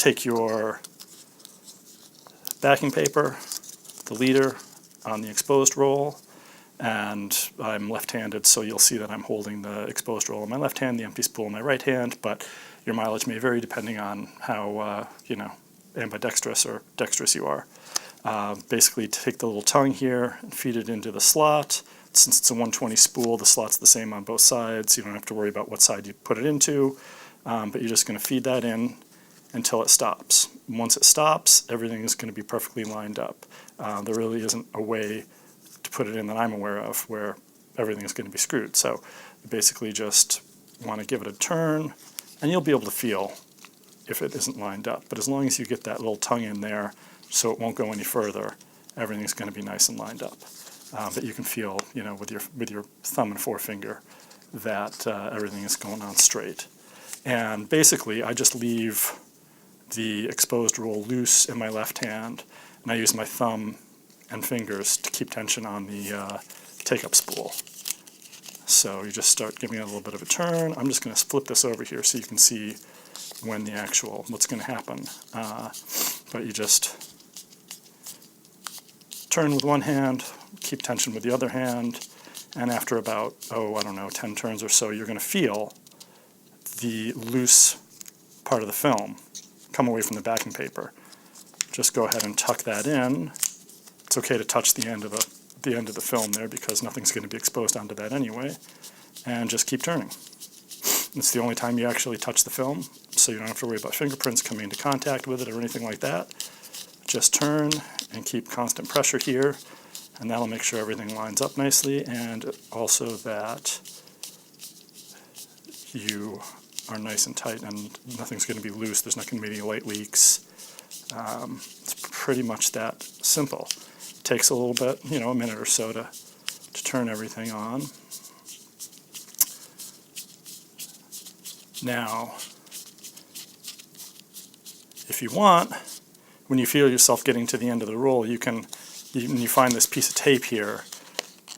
take your backing paper, the leader on the exposed roll, and I'm left-handed, so you'll see that I'm holding the exposed roll in my left hand, the empty spool in my right hand, but your mileage may vary depending on how, ambidextrous or dexterous you are. Basically take the little tongue here and feed it into the slot. Since it's a 120 spool, the slot's the same on both sides. You don't have to worry about what side you put it into, but you're just going to feed that in until it stops. Once it stops, everything is going to be perfectly lined up. There really isn't a way to put it in that I'm aware of where everything is going to be screwed. So you basically just want to give it a turn, and you'll be able to feel if it isn't lined up. But as long as you get that little tongue in there so it won't go any further, everything's going to be nice and lined up. But you can feel, with your thumb and forefinger that everything is going on straight. And basically, I just leave the exposed roll loose in my left hand, and I use my thumb and fingers to keep tension on the take-up spool. So you just start giving it a little bit of a turn. I'm just going to flip this over here so you can see when what's going to happen. But you just turn with one hand, keep tension with the other hand, and after about, 10 turns or so, you're going to feel the loose part of the film come away from the backing paper. Just go ahead and tuck that in. It's okay to touch the end of the film there because nothing's going to be exposed onto that anyway, and just keep turning. It's the only time you actually touch the film, so you don't have to worry about fingerprints coming into contact with it or anything like that. Just turn and keep constant pressure here, and that'll make sure everything lines up nicely, and also that you are nice and tight and nothing's going to be loose. There's not going to be any light leaks. It's pretty much that simple. It takes a little bit, a minute or so to turn everything on. Now, if you want, when you feel yourself getting to the end of the roll, when you find this piece of tape here,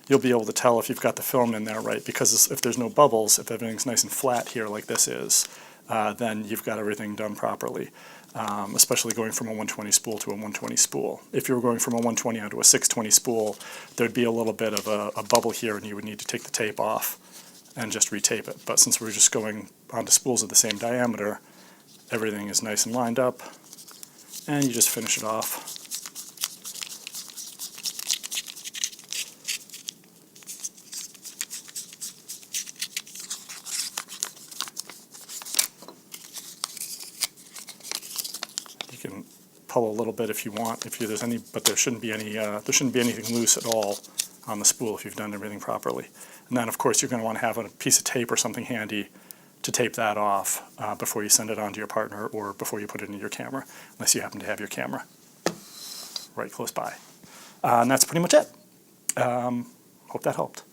you'll be able to tell if you've got the film in there right, because if there's no bubbles, if everything's nice and flat here like this is, then you've got everything done properly, especially going from a 120 spool to a 120 spool. If you were going from a 120 onto a 620 spool, there'd be a little bit of a bubble here, and you would need to take the tape off and just retape it. But since we're just going onto spools of the same diameter, everything is nice and lined up, and you just finish it off. You can pull a little bit if you want, but there shouldn't be anything loose at all on the spool if you've done everything properly. And then, of course, you're going to want to have a piece of tape or something handy to tape that off before you send it on to your partner or before you put it into your camera, unless you happen to have your camera right close by. And that's pretty much it. Hope that helped.